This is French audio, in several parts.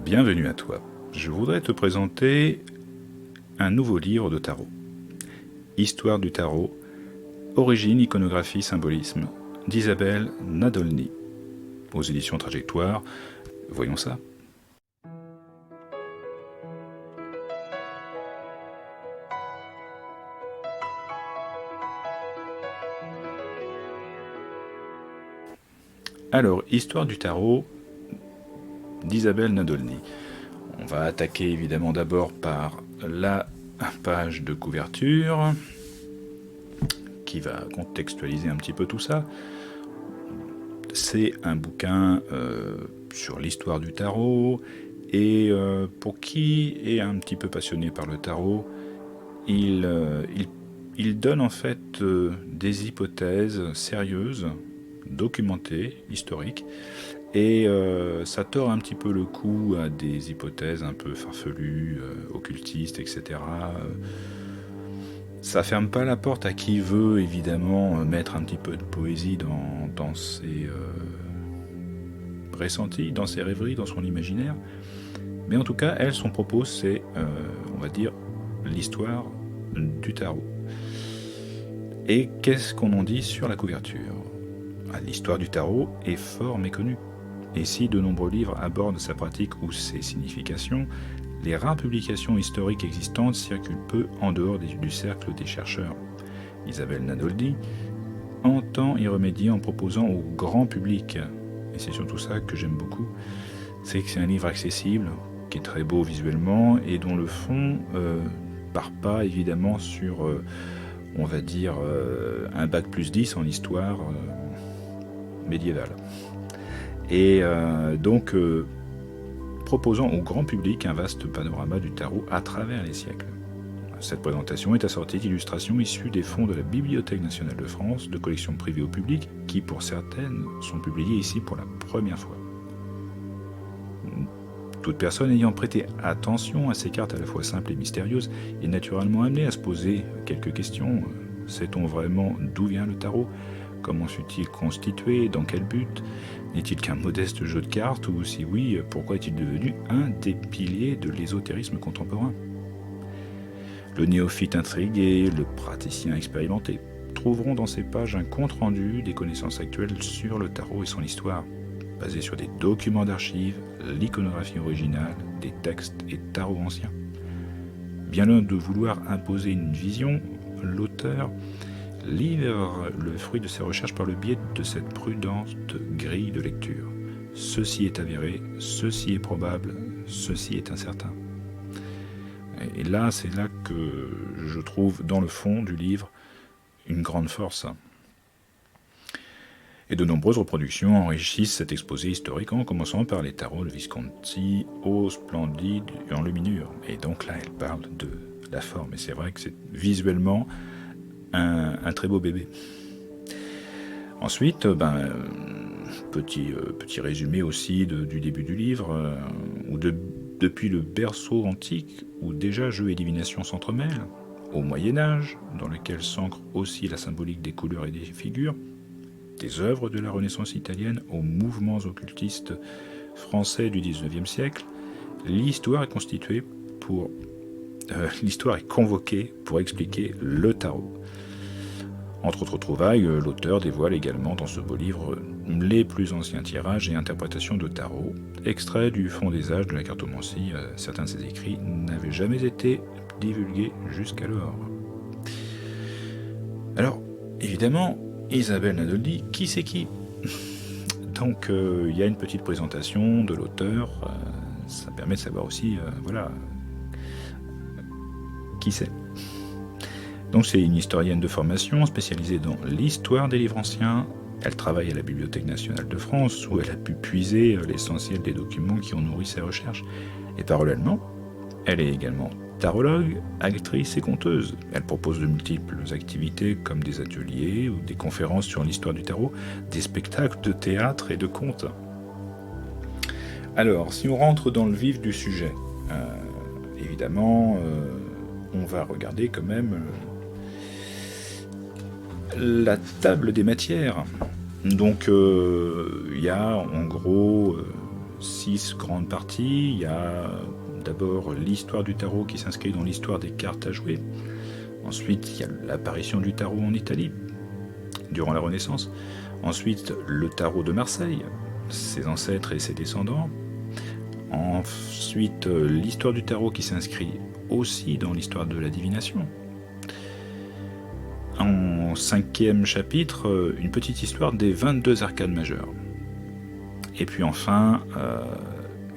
Bienvenue à toi. Je voudrais te présenter un nouveau livre de tarot. Histoire du tarot, origine, iconographie, symbolisme, d'Isabelle Nadolny, aux éditions Trajectoire. Voyons ça. Alors, Histoire du tarot d'Isabelle Nadolny. On va attaquer évidemment d'abord par la page de couverture qui va contextualiser un petit peu tout ça. C'est un bouquin sur l'histoire du tarot et pour qui est un petit peu passionné par le tarot, il donne en fait des hypothèses sérieuses, documentées, historiques, et ça tord un petit peu le cou à des hypothèses un peu farfelues, occultistes, etc. Ça ferme pas la porte à qui veut évidemment mettre un petit peu de poésie dans ses pressentis, dans ses rêveries, dans son imaginaire. Mais en tout cas, elle, son propos, c'est, on va dire, l'histoire du tarot. Et qu'est-ce qu'on en dit sur la couverture ? L'histoire du tarot est fort méconnue. Et si de nombreux livres abordent sa pratique ou ses significations, les rares publications historiques existantes circulent peu en dehors du cercle des chercheurs. Isabelle Nadolny entend y remédier en proposant au grand public, et c'est surtout ça que j'aime beaucoup, c'est que c'est un livre accessible, qui est très beau visuellement, et dont le fond part pas évidemment sur, on va dire, un bac plus 10 en histoire médiévale. Et donc, proposant au grand public un vaste panorama du tarot à travers les siècles. Cette présentation est assortie d'illustrations issues des fonds de la Bibliothèque nationale de France, de collections privées au public, qui pour certaines sont publiées ici pour la première fois. Toute personne ayant prêté attention à ces cartes à la fois simples et mystérieuses est naturellement amenée à se poser quelques questions. Sait-on vraiment d'où vient le tarot ? Comment fut-il constitué ? Dans quel but ? N'est-il qu'un modeste jeu de cartes ? Ou si oui, pourquoi est-il devenu un des piliers de l'ésotérisme contemporain ? Le néophyte intrigué, le praticien expérimenté trouveront dans ces pages un compte-rendu des connaissances actuelles sur le tarot et son histoire, basé sur des documents d'archives, l'iconographie originale, des textes et tarots anciens. Bien loin de vouloir imposer une vision, l'auteur livre le fruit de ses recherches par le biais de cette prudente grille de lecture. Ceci est avéré, ceci est probable, ceci est incertain. Et là, c'est là que je trouve dans le fond du livre une grande force. Et de nombreuses reproductions enrichissent cet exposé historique en commençant par les tarots de Visconti, au splendide et en luminure. Et donc là, elle parle de la forme. Et c'est vrai que c'est visuellement un très beau bébé. Ensuite, petit résumé aussi du début du livre, où depuis le berceau antique, où déjà jeu et divination s'entremêlent, au Moyen-Âge, dans lequel s'ancre aussi la symbolique des couleurs et des figures, des œuvres de la Renaissance italienne aux mouvements occultistes français du XIXe siècle, l'histoire est convoquée pour expliquer le tarot. Entre autres trouvailles, l'auteur dévoile également dans ce beau livre les plus anciens tirages et interprétations de tarot, extraits du fond des âges de la cartomancie. Certains de ses écrits n'avaient jamais été divulgués jusqu'alors. Alors, évidemment, Isabelle Nadolny, qui c'est qui ? Donc, il y a une petite présentation de l'auteur, ça permet de savoir aussi, qui c'est. Donc c'est une historienne de formation spécialisée dans l'histoire des livres anciens. Elle travaille à la Bibliothèque nationale de France où elle a pu puiser l'essentiel des documents qui ont nourri ses recherches. Et parallèlement, elle est également tarologue, actrice et conteuse. Elle propose de multiples activités comme des ateliers ou des conférences sur l'histoire du tarot, des spectacles de théâtre et de contes. Alors, si on rentre dans le vif du sujet, évidemment, on va regarder quand même la table des matières. Donc il y a en gros 6 grandes parties. Il y a d'abord l'histoire du tarot qui s'inscrit dans l'histoire des cartes à jouer. Ensuite, il y a l'apparition du tarot en Italie, durant la Renaissance. Ensuite, le tarot de Marseille, ses ancêtres et ses descendants. Ensuite, l'histoire du tarot qui s'inscrit aussi dans l'histoire de la divination. En 5e chapitre, une petite histoire des 22 arcanes majeures. Et puis enfin,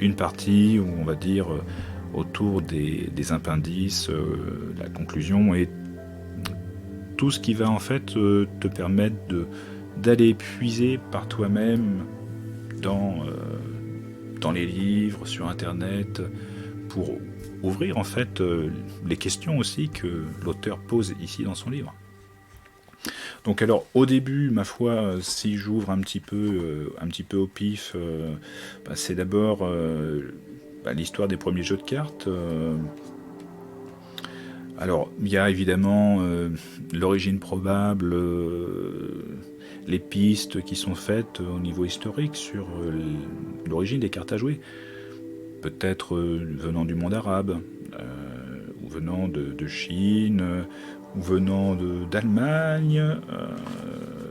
une partie où on va dire autour des appendices, la conclusion et tout ce qui va en fait te permettre d'aller puiser par toi-même dans les livres, sur internet, pour ouvrir en fait les questions aussi que l'auteur pose ici dans son livre. Donc alors au début, ma foi, si j'ouvre un petit peu au pif, c'est d'abord l'histoire des premiers jeux de cartes. Alors il y a évidemment l'origine probable, les pistes qui sont faites au niveau historique sur l'origine des cartes à jouer. Peut-être venant du monde arabe, ou venant de Chine, ou venant d'Allemagne.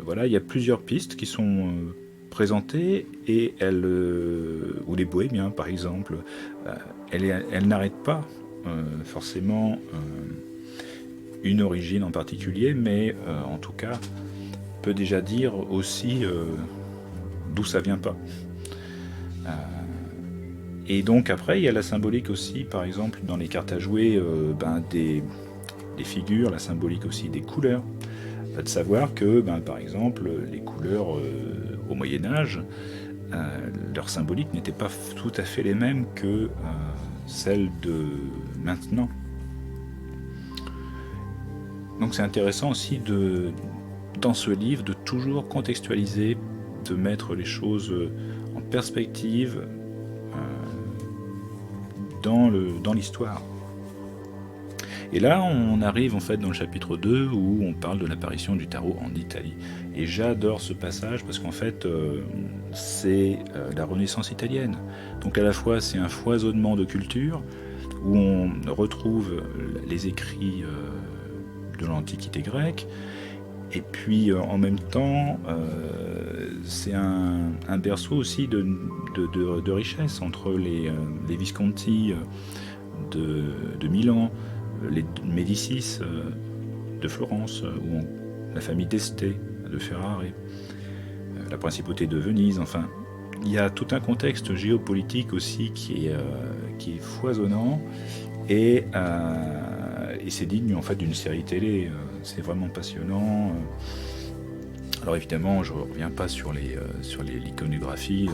Voilà, il y a plusieurs pistes qui sont présentées et ou les bohémiens par exemple, elles n'arrêtent pas forcément une origine en particulier, mais en tout cas peut déjà dire aussi d'où ça vient pas. Et donc après il y a la symbolique aussi, par exemple dans les cartes à jouer, des figures, la symbolique aussi des couleurs. De savoir que, par exemple, les couleurs au Moyen-Âge, leur symbolique n'était pas tout à fait les mêmes que celles de maintenant. Donc c'est intéressant aussi dans ce livre de toujours contextualiser, de mettre les choses en perspective dans l'histoire. Et là, on arrive en fait dans le chapitre 2 où on parle de l'apparition du tarot en Italie. Et j'adore ce passage parce qu'en fait, c'est la Renaissance italienne. Donc à la fois, c'est un foisonnement de culture où on retrouve les écrits de l'Antiquité grecque. Et puis en même temps, c'est un berceau aussi de richesse entre les Visconti de Milan, les Médicis de Florence, ou la famille d'Este de Ferrare, la principauté de Venise. Enfin, il y a tout un contexte géopolitique aussi qui est foisonnant et c'est digne en fait d'une série télé. C'est vraiment passionnant. Alors évidemment, je ne reviens pas sur l'iconographie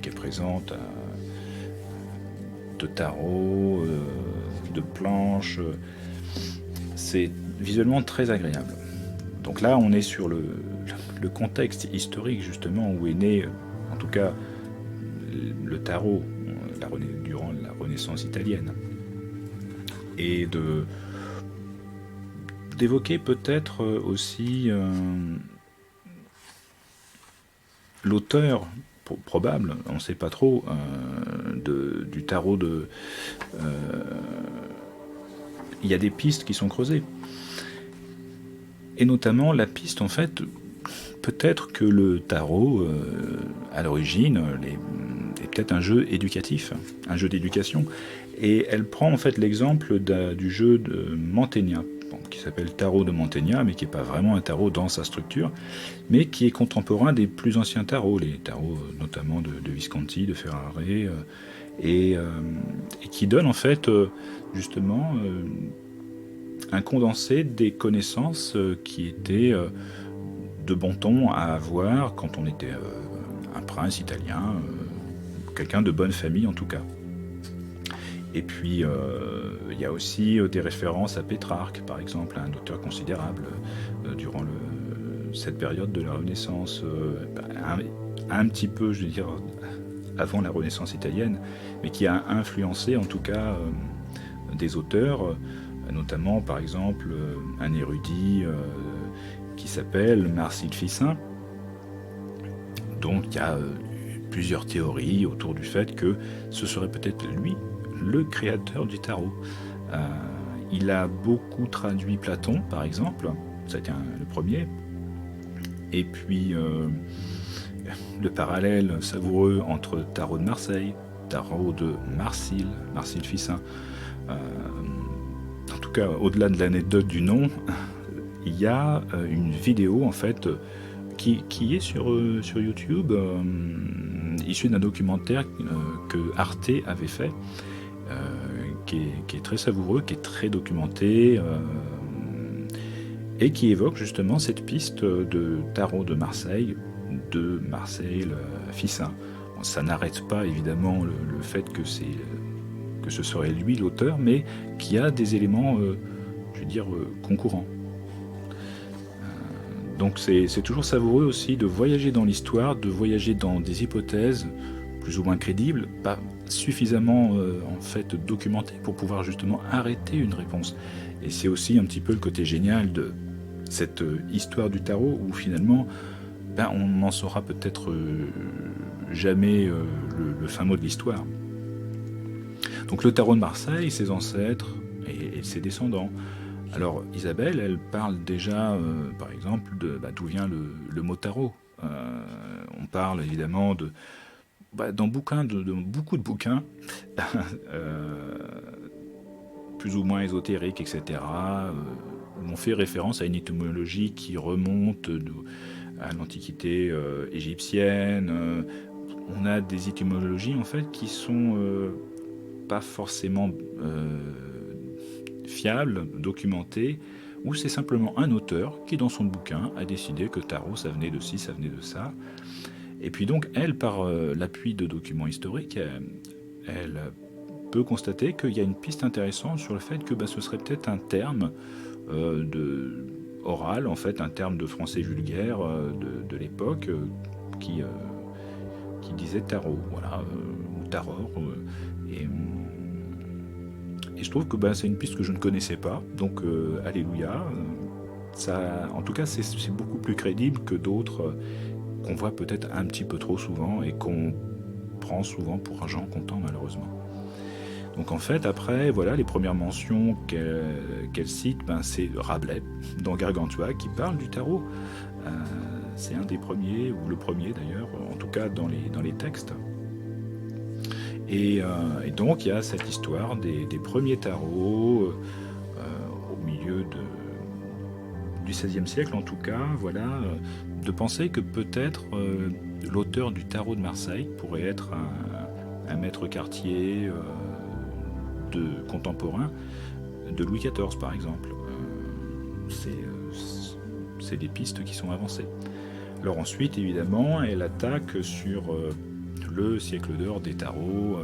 qui est présente, de tarot, de planches. C'est visuellement très agréable. Donc là, on est sur le contexte historique justement où est né, en tout cas, le tarot durant la Renaissance italienne. Et d'évoquer peut-être aussi l'auteur probable, on ne sait pas trop, du tarot il y a des pistes qui sont creusées. Et notamment la piste, en fait, peut-être que le tarot, à l'origine, est peut-être un jeu éducatif, un jeu d'éducation. Et elle prend en fait l'exemple du jeu de Mantegna, qui s'appelle Tarot de Mantegna, mais qui n'est pas vraiment un tarot dans sa structure, mais qui est contemporain des plus anciens tarots, les tarots notamment de Visconti, de Ferrare, et qui donne en fait justement un condensé des connaissances qui étaient de bon ton à avoir quand on était un prince italien, quelqu'un de bonne famille en tout cas. Et puis, il y a aussi des références à Pétrarque, par exemple, un auteur considérable durant cette période de la Renaissance, un petit peu, je veux dire, avant la Renaissance italienne, mais qui a influencé en tout cas des auteurs, notamment, par exemple, un érudit qui s'appelle Marcille Ficin. Donc, il y a plusieurs théories autour du fait que ce serait peut-être lui le créateur du tarot. Il a beaucoup traduit Platon, par exemple, ça a été le premier, et puis le parallèle savoureux entre tarot de Marseille, tarot de Marsil Fissin. En tout cas, au-delà de l'anecdote du nom, il y a une vidéo en fait qui est sur YouTube, issue d'un documentaire que Arte avait fait, qui est très savoureux, qui est très documenté, et qui évoque justement cette piste de tarot de Marseille Fissin. Bon, ça n'arrête pas évidemment le fait que ce serait lui l'auteur, mais qui a des éléments, je veux dire, concurrents. Donc c'est toujours savoureux aussi de voyager dans l'histoire, de voyager dans des hypothèses plus ou moins crédibles, pas suffisamment en fait documentées pour pouvoir justement arrêter une réponse. Et c'est aussi un petit peu le côté génial de cette histoire du tarot où finalement on n'en saura peut-être jamais le fin mot de l'histoire. Donc le tarot de Marseille, ses ancêtres et ses descendants. Alors Isabelle, elle parle déjà, par exemple, d'où vient le mot tarot. On parle évidemment dans beaucoup de bouquins, plus ou moins ésotériques, etc., on fait référence à une étymologie qui remonte à l'Antiquité égyptienne. On a des étymologies en fait qui sont pas forcément fiables, documentées, ou c'est simplement un auteur qui dans son bouquin a décidé que tarot ça venait de ci, ça venait de ça. Et puis donc elle, par l'appui de documents historiques, elle peut constater qu'il y a une piste intéressante sur le fait que ce serait peut-être un terme oral, en fait, un terme de français vulgaire de l'époque qui disait tarot, voilà, ou tarot. Et je trouve que c'est une piste que je ne connaissais pas, donc alléluia. Ça, en tout cas, c'est beaucoup plus crédible que d'autres qu'on voit peut-être un petit peu trop souvent et qu'on prend souvent pour argent comptant, malheureusement. Donc en fait, après, voilà, les premières mentions qu'elle cite, c'est Rabelais, dans Gargantua, qui parle du tarot. C'est un des premiers, ou le premier d'ailleurs, en tout cas dans les textes. Et donc il y a cette histoire des premiers tarots au milieu du XVIe siècle, en tout cas, voilà, de penser que peut-être l'auteur du tarot de Marseille pourrait être un maître quartier contemporain de Louis XIV, par exemple. C'est des pistes qui sont avancées. Alors ensuite, évidemment, elle attaque sur le siècle d'or des tarots,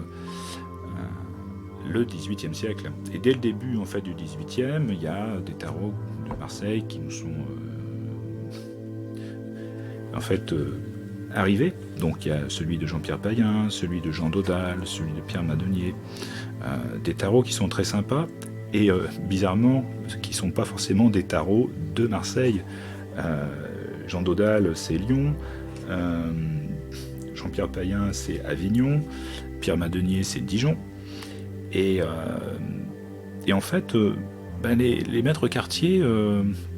le XVIIIe siècle. Et dès le début en fait, du XVIIIe, il y a des tarots de Marseille qui nous sont arrivés. Donc il y a celui de Jean-Pierre Payen, celui de Jean Dodal, celui de Pierre Madonier, des tarots qui sont très sympas et bizarrement qui ne sont pas forcément des tarots de Marseille. Jean Dodal, c'est Lyon, Jean-Pierre Payen, c'est Avignon, Pierre Madonier, c'est Dijon. Et en fait, les maîtres quartiers,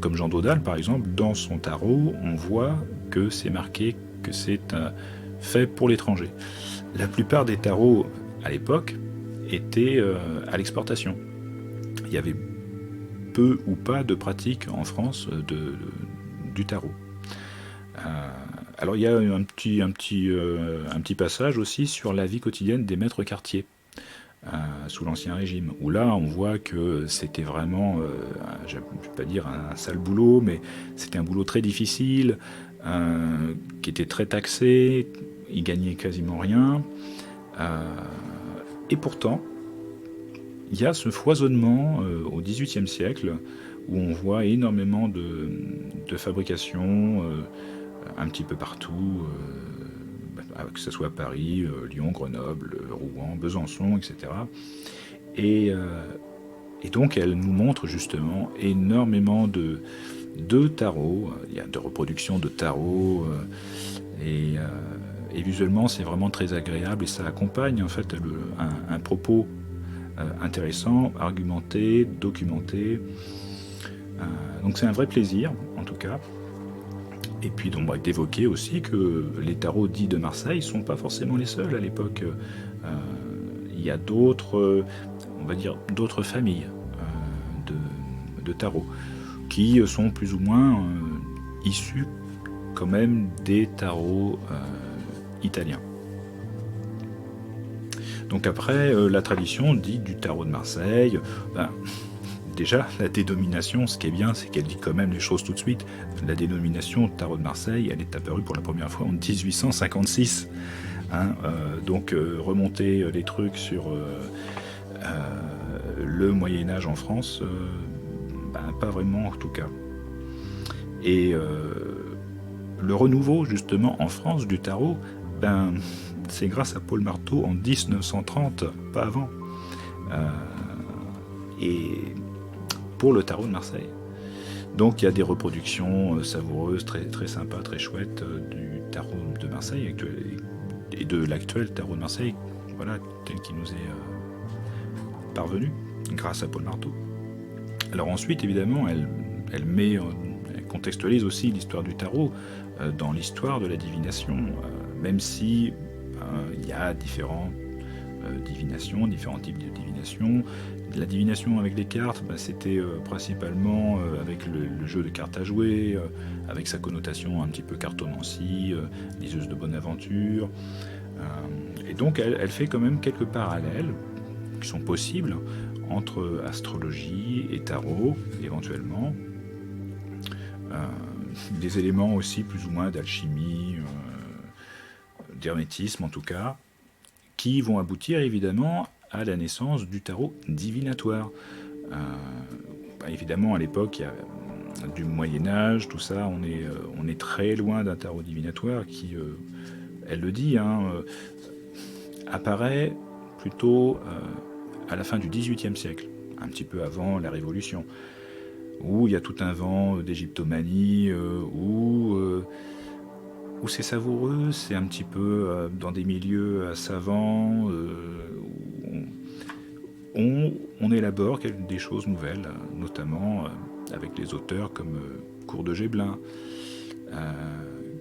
comme Jean Dodal par exemple, dans son tarot, on voit que c'est marqué que c'est fait pour l'étranger. La plupart des tarots à l'époque étaient à l'exportation. Il y avait peu ou pas de pratique en France du tarot. Alors il y a un petit passage aussi sur la vie quotidienne des maîtres quartiers sous l'Ancien Régime, où là on voit que c'était vraiment, je ne vais pas dire un sale boulot, mais c'était un boulot très difficile, qui était très taxé, ils gagnaient quasiment rien, et pourtant il y a ce foisonnement au XVIIIe siècle où on voit énormément de fabrication un petit peu partout, que ce soit Paris, Lyon, Grenoble, Rouen, Besançon, etc. Et donc elle nous montre justement énormément de tarots, il y a de reproductions de tarots, et Et visuellement, c'est vraiment très agréable et ça accompagne en fait un propos intéressant, argumenté, documenté. Donc c'est un vrai plaisir, en tout cas. Et puis donc d'évoquer aussi que les tarots dits de Marseille ne sont pas forcément les seuls à l'époque. Il y a d'autres, on va dire, d'autres familles de tarots qui sont plus ou moins issus quand même des tarots italiens. Donc après, la tradition dit du tarot de Marseille, déjà, la dénomination, ce qui est bien, c'est qu'elle dit quand même les choses tout de suite. La dénomination tarot de Marseille, elle est apparue pour la première fois en 1856. Donc remonter les trucs sur le Moyen-Âge en France, pas vraiment en tout cas. Et le renouveau justement en France du tarot, c'est grâce à Paul Marteau en 1930, pas avant. Et pour le tarot de Marseille. Donc il y a des reproductions savoureuses, très, très sympas, très chouettes du tarot de Marseille actuel, et de l'actuel tarot de Marseille, voilà, tel qu'il nous est parvenu, grâce à Paul Marteau. Alors ensuite, évidemment, elle contextualise aussi l'histoire du tarot dans l'histoire de la divination, même si il y a différentes divinations, différents types de divination. La divination avec les cartes, c'était principalement avec le jeu de cartes à jouer, avec sa connotation un petit peu cartomancie, liseuse de bonne aventure. Et donc elle fait quand même quelques parallèles qui sont possibles entre astrologie et tarot, éventuellement. Des éléments aussi plus ou moins d'alchimie, d'hermétisme en tout cas, qui vont aboutir évidemment à la naissance du tarot divinatoire. Évidemment, à l'époque, il y a du Moyen-Âge, tout ça, on est très loin d'un tarot divinatoire qui, elle le dit, apparaît plutôt à la fin du XVIIIe siècle, un petit peu avant la Révolution, où il y a tout un vent d'égyptomanie, où c'est savoureux, c'est un petit peu dans des milieux savants, où on élabore des choses nouvelles, notamment avec les auteurs comme Cour de Géblin,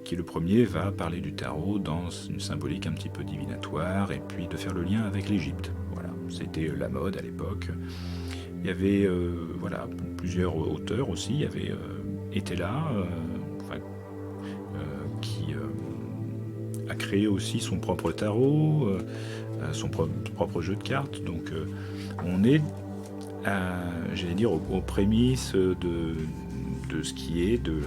qui le premier va parler du tarot dans une symbolique un petit peu divinatoire, et puis de faire le lien avec l'Égypte. Voilà, c'était la mode à l'époque. Il y avait plusieurs auteurs aussi, il y avait Etela, qui a créé aussi son propre tarot, son propre jeu de cartes. Donc on est, j'allais dire, aux prémices de ce qui est de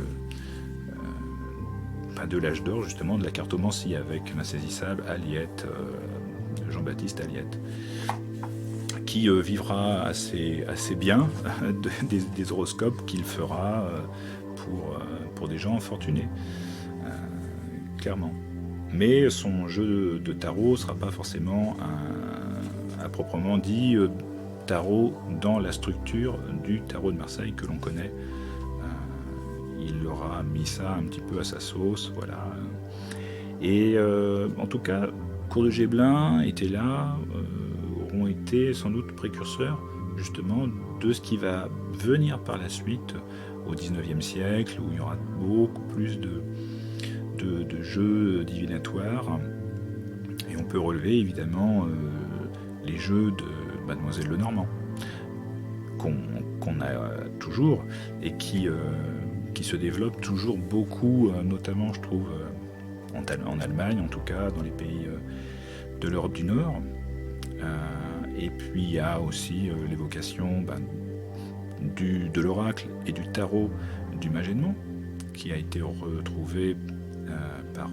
l'âge d'or, justement, de la cartomancie, avec l'insaisissable Aliette, Jean-Baptiste Aliette, qui vivra assez bien des horoscopes qu'il fera pour des gens fortunés, clairement. Mais son jeu de tarot ne sera pas forcément à proprement dit tarot dans la structure du tarot de Marseille que l'on connaît. Il aura mis ça un petit peu à sa sauce, voilà. Et en tout cas, Cour de Géblin était là, auront été sans doute précurseurs justement de ce qui va venir par la suite au XIXe siècle, où il y aura beaucoup plus de jeux divinatoires. Et on peut relever évidemment les jeux de Mademoiselle Lenormand, qu'on a toujours, et qui se développent toujours beaucoup, notamment je trouve en Allemagne, en tout cas dans les pays de l'Europe du Nord. Et puis il y a aussi l'évocation de l'oracle et du tarot du Magénement, qui a été retrouvé par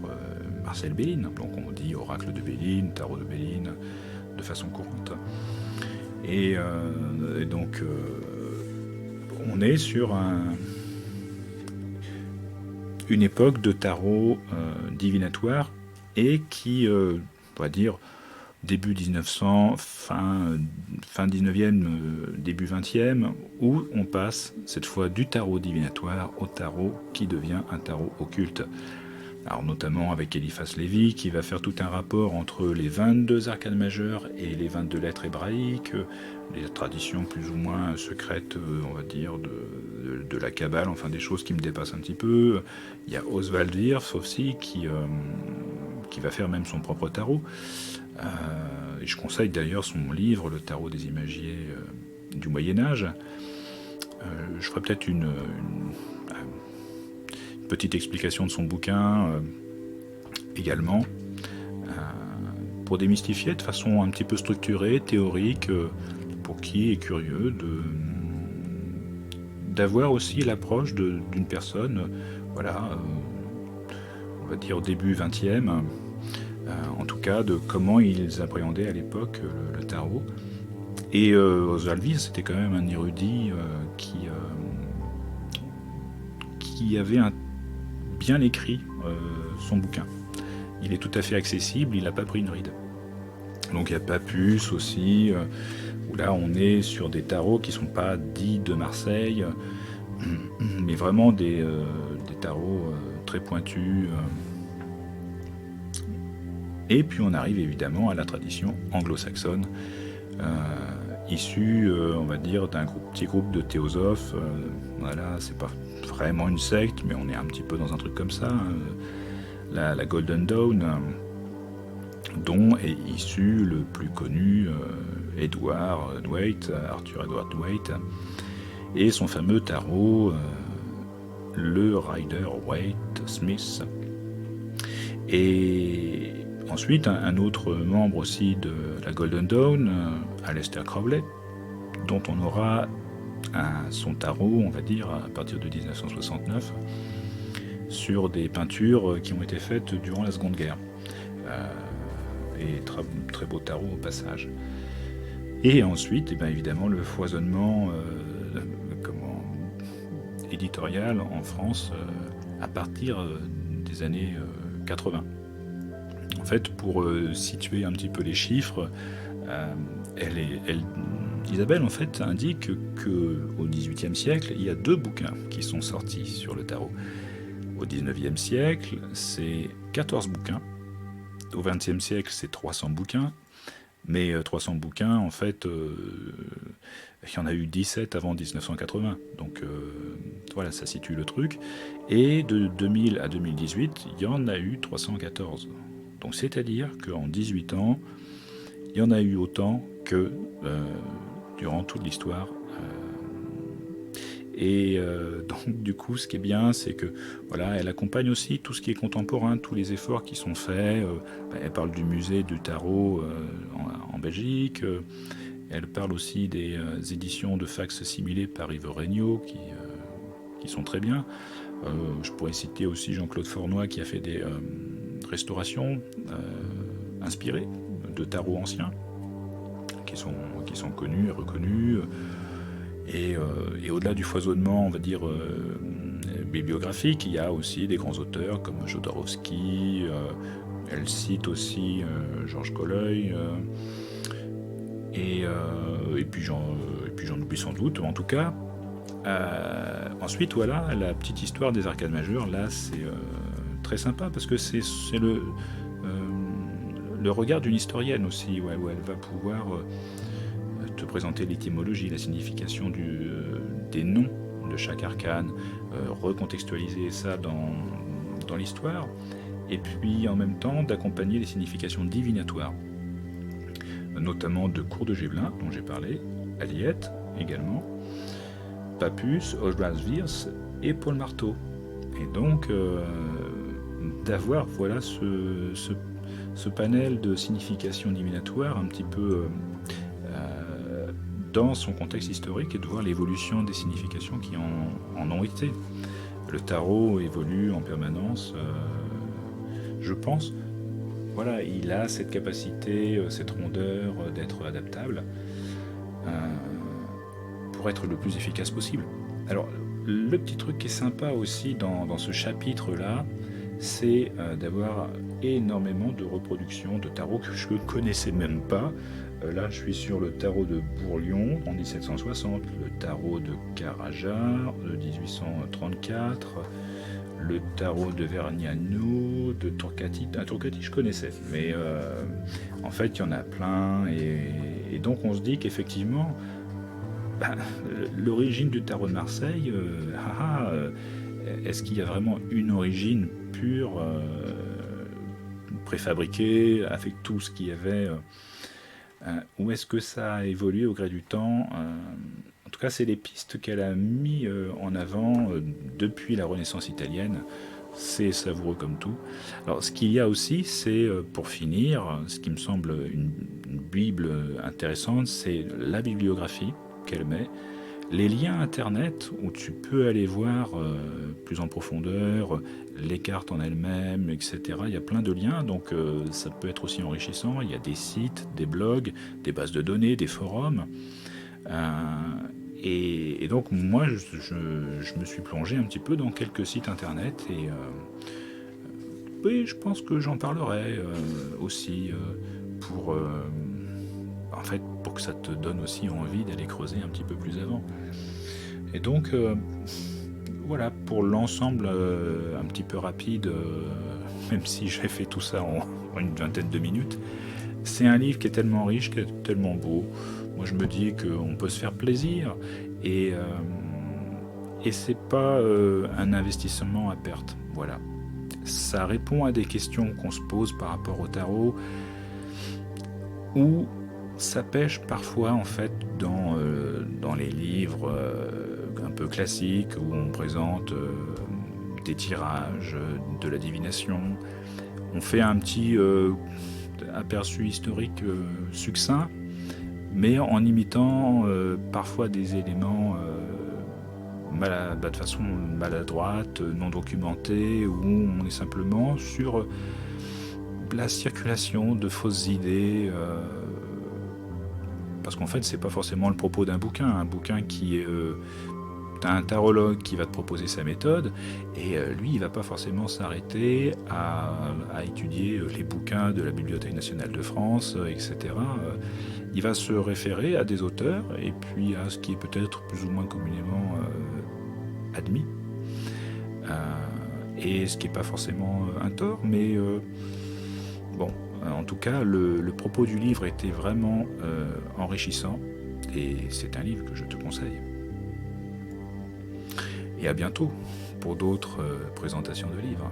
Marcel Béline. Donc on dit oracle de Béline, tarot de Béline de façon courante. Et donc on est sur une époque de tarot divinatoire, et qui, on va dire, début 1900, fin 19e, début 20e, où on passe cette fois du tarot divinatoire au tarot qui devient un tarot occulte. Alors notamment avec Eliphas Lévy qui va faire tout un rapport entre les 22 arcanes majeures et les 22 lettres hébraïques, les traditions plus ou moins secrètes, on va dire, de la Kabbale, enfin des choses qui me dépassent un petit peu. Il y a Oswald Wirth aussi qui va faire même son propre tarot. Et je conseille d'ailleurs son livre, Le tarot des imagiers du Moyen-Âge. Je ferai peut-être une petite explication de son bouquin également, pour démystifier de façon un petit peu structurée, théorique, pour qui est curieux d'avoir aussi l'approche d'une personne, voilà, on va dire au début 20e, en tout cas de comment ils appréhendaient à l'époque le tarot. Et Oswald Wirth, c'était quand même un érudit qui avait bien écrit son bouquin. Il est tout à fait accessible, il n'a pas pris une ride. Donc il y a Papus aussi, où là on est sur des tarots qui ne sont pas dits de Marseille, mais vraiment des tarots très pointus. Et puis on arrive évidemment à la tradition anglo-saxonne, issue, on va dire, d'un petit groupe de théosophes. Voilà, c'est pas vraiment une secte, mais on est un petit peu dans un truc comme ça. La Golden Dawn, dont est issu le plus connu Edward Waite, Arthur Edward Waite, et son fameux tarot, le Rider-Waite-Smith. Et ensuite, un autre membre aussi de la Golden Dawn, Aleister Crowley, dont on aura son tarot, on va dire, à partir de 1969, sur des peintures qui ont été faites durant la Seconde Guerre. Et très, très beau tarot au passage. Et ensuite, eh bien, évidemment, le foisonnement éditorial en France à partir des années 80. En fait, pour situer un petit peu les chiffres, Isabelle en fait indique qu'au XVIIIe siècle, il y a 2 bouquins qui sont sortis sur le tarot. Au XIXe siècle, c'est 14 bouquins. Au XXe siècle, c'est 300 bouquins. Mais 300 bouquins, en fait, il y en a eu 17 avant 1980. Donc voilà, ça situe le truc. Et de 2000 à 2018, il y en a eu 314. Donc c'est-à-dire qu'en 18 ans, il y en a eu autant que durant toute l'histoire. Et donc du coup, ce qui est bien, c'est que voilà, elle accompagne aussi tout ce qui est contemporain, tous les efforts qui sont faits. Elle parle du musée du tarot en Belgique. Elle parle aussi des éditions de fax similés par Yves Regnault qui sont très bien. Je pourrais citer aussi Jean-Claude Fornoy qui a fait des restaurations inspirées de tarots anciens qui sont connus et reconnus. Et au-delà du foisonnement, on va dire, bibliographique, il y a aussi des grands auteurs comme Jodorowsky. Elle cite aussi Georges Coleuil. Et puis j'en oublie sans doute. En tout cas, ensuite, voilà, la petite histoire des arcanes majeures, là, c'est très sympa parce que c'est le regard d'une historienne aussi, où elle va pouvoir te présenter l'étymologie, la signification des noms de chaque arcane, recontextualiser ça dans l'histoire, et puis en même temps d'accompagner les significations divinatoires, notamment de Cour de Gévelin, dont j'ai parlé, Aliette également, Papus, Oswald Wirth et Paul Marteau. Et donc d'avoir voilà ce panel de significations divinatoires un petit peu dans son contexte historique et de voir l'évolution des significations qui en ont été. Le tarot évolue en permanence, je pense. Voilà, il a cette capacité, cette rondeur d'être adaptable pour être le plus efficace possible. Alors, le petit truc qui est sympa aussi dans ce chapitre-là, c'est d'avoir énormément de reproductions de tarots que je ne connaissais même pas. Là, je suis sur le tarot de Bourlion en 1760, le tarot de Carajar de 1834, le tarot de Vergnano, de Turcati. Turcati, je connaissais, mais en fait, il y en a plein. Et donc, on se dit qu'effectivement, ben, l'origine du tarot de Marseille, est-ce qu'il y a vraiment une origine pure, préfabriquée, avec tout ce qu'il y avait ou est-ce que ça a évolué au gré du temps En tout cas, c'est les pistes qu'elle a mis en avant depuis la Renaissance italienne. C'est savoureux comme tout. Alors, ce qu'il y a aussi, c'est, pour finir, ce qui me semble une bible intéressante, c'est la bibliographie qu'elle met, les liens internet où tu peux aller voir plus en profondeur les cartes en elles-mêmes, etc. Il y a plein de liens, donc ça peut être aussi enrichissant. Il y a des sites, des blogs, des bases de données, des forums. Et donc moi, je me suis plongé un petit peu dans quelques sites internet et oui, je pense que j'en parlerai aussi pour en fait pour que ça te donne aussi envie d'aller creuser un petit peu plus avant. Et donc voilà pour l'ensemble un petit peu rapide, même si j'ai fait tout ça en une vingtaine de minutes. C'est un livre qui est tellement riche, qui est tellement beau. Moi, je me dis qu'on peut se faire plaisir et c'est pas un investissement à perte. Voilà. Ça répond à des questions qu'on se pose par rapport au tarot ou ça pêche parfois en fait dans les livres un peu classiques où on présente des tirages, de la divination. On fait un petit aperçu historique succinct, mais en imitant parfois des éléments de façon maladroite, non documentée, où on est simplement sur la circulation de fausses idées, parce qu'en fait c'est pas forcément le propos d'un bouquin. Un bouquin qui est t'as un tarologue qui va te proposer sa méthode et lui il va pas forcément s'arrêter à étudier les bouquins de la Bibliothèque nationale de France, etc. Il va se référer à des auteurs et puis à ce qui est peut-être plus ou moins communément admis et ce qui n'est pas forcément un tort, mais bon, en tout cas le propos du livre était vraiment enrichissant et c'est un livre que je te conseille. Et à bientôt pour d'autres présentations de livres.